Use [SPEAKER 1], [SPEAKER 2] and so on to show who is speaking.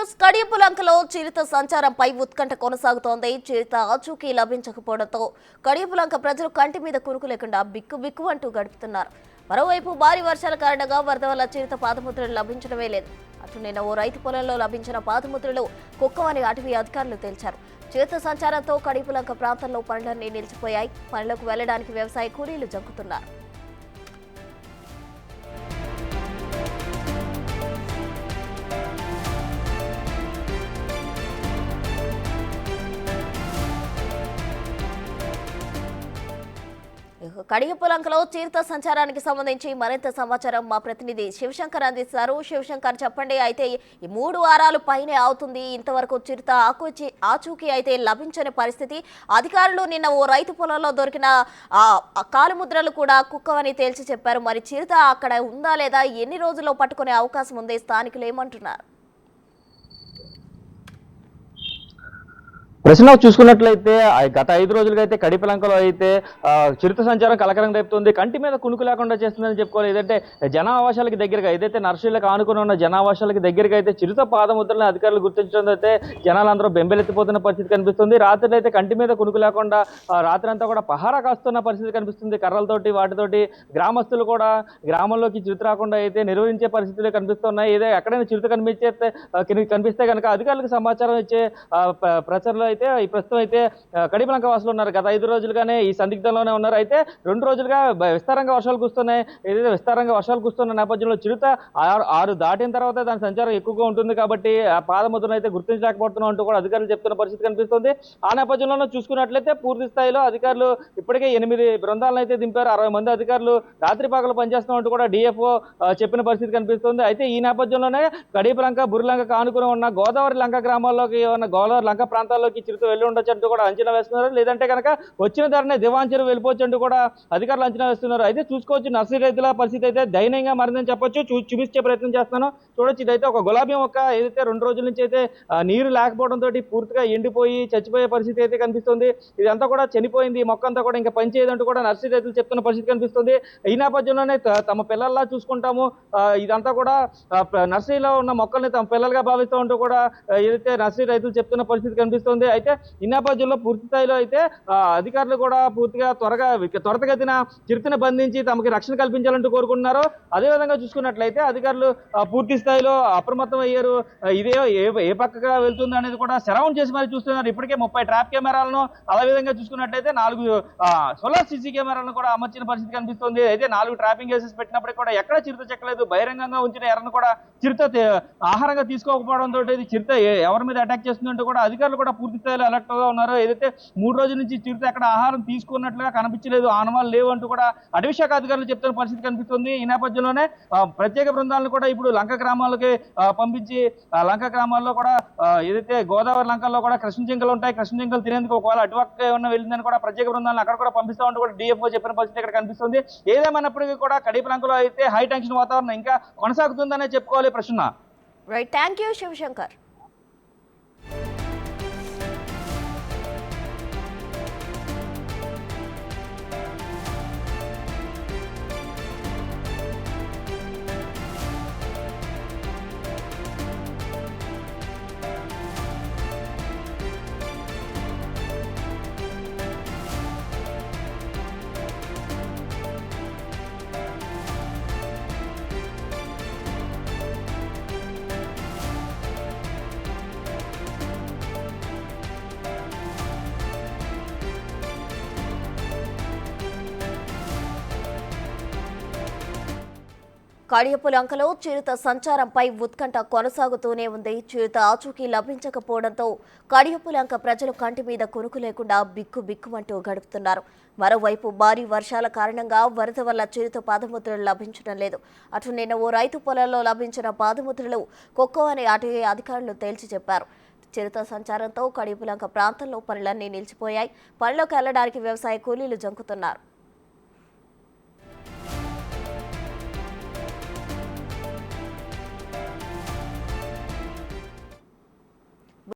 [SPEAKER 1] News కడియపులంకలో చిరుత సంచారంపై ఉత్కంఠ కొనసాగుతోంది. చిరుత ఆచూకీ లభించకపోవడంతో కడియపులంక ప్రజలు కంటి మీద కునుకు లేకుండా బిక్కు అంటూ గడుపుతున్నారు. మరోవైపు భారీ వర్షాల కారణంగా వరద వల్ల చిరుత పాదముద్రలు లభించడమే లేదు. అటు నిన్న ఓ రైతు పొలంలో లభించిన పాదముద్రలు కుక్కవని అటవీ అధికారులు తేల్చారు. చిరుత సంచారంతో కడియపులంక ప్రాంతంలో పనులన్నీ నిలిచిపోయాయి. పనులకు వెళ్లడానికి వ్యవసాయ కూలీలు జంకుతున్నారు. కడియపులంకలో చిరుత సంచారానికి సంబంధించి మరింత సమాచారం మా ప్రతినిధి శివశంకర్ అందిస్తారు. శివశంకర్, చెప్పండి. అయితే ఈ 3 వారాలు పైనే అవుతుంది, ఇంతవరకు చిరుత ఆచూకీ అయితే లభించని పరిస్థితి. అధికారులు నిన్న ఓ రైతు పొలంలో దొరికిన కాలుముద్రలు కూడా కుక్కవని తేల్చి చెప్పారు. మరి చిరుత అక్కడ ఉందా లేదా, ఎన్ని రోజుల్లో పట్టుకునే అవకాశం ఉంది? స్థానికులు ఏమంటున్నారు?
[SPEAKER 2] ప్రశ్న చూసుకున్నట్లయితే గత 5 రోజులుగా అయితే కడియపులంకలో అయితే చిరుత సంచారం కలకలం రేపుతుంది. కంటి మీద కునుకు లేకుండా చేస్తుందని చెప్పుకోవాలి. ఏదంటే జనావాసాలకి దగ్గరగా, ఏదైతే నర్సరీలకు ఆనుకుని ఉన్న జనావాసాలకి దగ్గరగా అయితే చిరుత పాదముద్రలను అధికారులు గుర్తించడంతో అయితే జనాలందరూ బెంబెలెత్తిపోతున్న పరిస్థితి కనిపిస్తుంది. రాత్రి అయితే కంటి మీద కునుకు లేకుండా రాత్రి అంతా కూడా పహారా కాస్తున్న పరిస్థితి కనిపిస్తుంది. కర్రలతోటి వాటితోటి గ్రామస్తులు కూడా గ్రామంలోకి చిరుత రాకుండా అయితే నిర్వహించే పరిస్థితులు కనిపిస్తున్నాయి. ఏదో ఎక్కడైనా చిరుత కనిపిస్తే కనుక అధికారులకు సమాచారం ఇచ్చే ప్రచారంలో అయితే ఈ ప్రస్తుతం అయితే కడియపులంక వాసులు ఉన్నారు. గత 5 రోజులుగానే ఈ సందిగ్ధంలోనే ఉన్నారు. అయితే 2 రోజులుగా విస్తారంగా వర్షాలు కురుస్తున్నాయి. ఏదైతే విస్తారంగా వర్షాలు కురుస్తున్న నేపథ్యంలో చిరుత 6 దాటిన తర్వాత దాని సంచారం ఎక్కువగా ఉంటుంది కాబట్టి ఆ పాదముద్రను అయితే గుర్తించలేకపోతున్నాం అంటూ కూడా అధికారులు చెప్తున్న పరిస్థితి కనిపిస్తుంది. ఆ నేపథ్యంలో చూసుకున్నట్లయితే పూర్తి స్థాయిలో అధికారులు ఇప్పటికే 8 బృందాలను అయితే దింపారు. 60 మంది అధికారులు రాత్రి పగలు పనిచేస్తున్నట్టు కూడా డిఎఫ్ఓ చెప్పిన పరిస్థితి కనిపిస్తుంది. అయితే ఈ నేపథ్యంలోనే కడియపులంక, బుర్రిలంక ఆనుకుని ఉన్న గోదావరి లంక గ్రామాల్లోకి ఉన్న గోదావరి లంక ప్రాంతాల్లోకి చిరుత వెళ్ళి ఉండొచ్చు అంటూ కూడా అంచనా వేస్తున్నారు. లేదంటే కనుక వచ్చిన ధరనే దివాంచరు వెళ్ళిపోవచ్చు అంటూ కూడా అధికారులు అంచనా వేస్తున్నారు. అయితే చూసుకోవచ్చు, నర్సరీ రైతుల పరిస్థితి అయితే దయనీయంగా మారిందని చెప్పొచ్చు. చూపించే ప్రయత్నం చేస్తున్నాను. చూడొచ్చు, ఇదైతే ఒక గులాబీ మొక్క ఏదైతే 2 రోజుల నుంచి అయితే నీరు లేకపోవడంతో పూర్తిగా ఎండిపోయి చచ్చిపోయే పరిస్థితి అయితే కనిపిస్తుంది. ఇదంతా కూడా చనిపోయింది. ఈ మొక్క అంతా కూడా ఇంకా పనిచేయదంటూ కూడా నర్సరీ రైతులు చెప్తున్న పరిస్థితి కనిపిస్తుంది. ఈ నేపథ్యంలోనే తమ పిల్లల్లా చూసుకుంటాము, ఇదంతా కూడా నర్సరీలో ఉన్న మొక్కల్ని తమ పిల్లలుగా భావిస్తూ ఉంటూ కూడా ఏదైతే నర్సరీ రైతులు చెప్తున్న పరిస్థితి కనిపిస్తుంది. అయితే ఈ నేపథ్యంలో పూర్తి స్థాయిలో అయితే అధికారులు కూడా పూర్తిగా త్వరతగతిన చిరుతను బంధించి తమకి రక్షణ కల్పించాలంటూ కోరుకుంటున్నారు. అదేవిధంగా చూసుకున్నట్లయితే అధికారులు పూర్తి స్థాయిలో అప్రమత్తం అయ్యారు. ఇదే ఏ పక్కగా వెళ్తుంది అనేది కూడా సరౌండ్ చేసి మరి చూస్తున్నారు. ఇప్పటికే 30 ట్రాప్ కెమెరాలను, అదేవిధంగా చూసుకున్నట్లయితే 4 సోలార్ సీసీ కెమెరాలను కూడా అమర్చిన పరిస్థితి కనిపిస్తుంది. అయితే 4 ట్రాపింగ్ కేసెస్ పెట్టినప్పటికీ కూడా ఎక్కడ చిరుత చెక్కలేదు. బహిరంగంగా ఉంచిన ఎర్రను కూడా చిరుత ఆహారంగా తీసుకోకపోవడంతో చిరుత ఎవరి మీద అటాక్ చేస్తుందంటూ కూడా అధికారులు కూడా పూర్తి స్థాయిలో అలర్ట్ గా ఉన్నారు. ఏదైతే 3 రోజుల నుంచి చిరుత ఎక్కడ ఆహారం తీసుకున్నట్లుగా కనిపించలేదు, ఆనవాళ్ళు లేవు అంటూ కూడా అటవీ శాఖ అధికారులు చెప్తున్న పరిస్థితి కనిపిస్తుంది. ఈ నేపథ్యంలోనే ప్రత్యేక బృందాలను కూడా ఇప్పుడు లంక గ్రామాలకి పంపించి లంక గ్రామాల్లో కూడా ఏదైతే గోదావరి లంకల్లో కూడా కృష్ణ జింకలు ఉంటాయి, కృష్ణ జింకలు తినేందుకు ఒకవేళ అటుపక్క ఏమన్నా వెళ్ళిందని కూడా ప్రత్యేక బృందాలను అక్కడ కూడా పంపిస్తామంటూ కూడా డిఎఫ్ఓ చెప్పిన పరిస్థితి ఇక్కడ కనిపిస్తుంది. ఏదేమైనప్పటికీ కూడా కడియపులంకలో అయితే హై టెన్షన్ వాతావరణం ఇంకా కొనసాగుతుందనే చెప్పుకోవాలి. ప్రశ్న
[SPEAKER 1] రైట్, థ్యాంక్ యూ శివశంకర్. కడియపులంకలో చిరుత సంచారంపై ఉత్కంఠ కొనసాగుతూనే ఉంది. చిరుత ఆచూకీ లభించకపోవడంతో కడియపులంక ప్రజలు కంటి మీద కునుకు లేకుండా బిక్కుమంటూ గడుపుతున్నారు. మరోవైపు భారీ వర్షాల కారణంగా వరద వల్ల చిరుత పాదముద్రలు లభించడం లేదు. అటు నిన్న ఓ రైతు పొలంలో లభించిన పాదముద్రలు కుక్కవని అటవీ అధికారులు తేల్చి చెప్పారు. చిరుత సంచారంతో కడియపులంక ప్రాంతంలో పనులన్నీ నిలిచిపోయాయి. పనులకు వెళ్లడానికి వ్యవసాయ కూలీలు జంకుతున్నారు.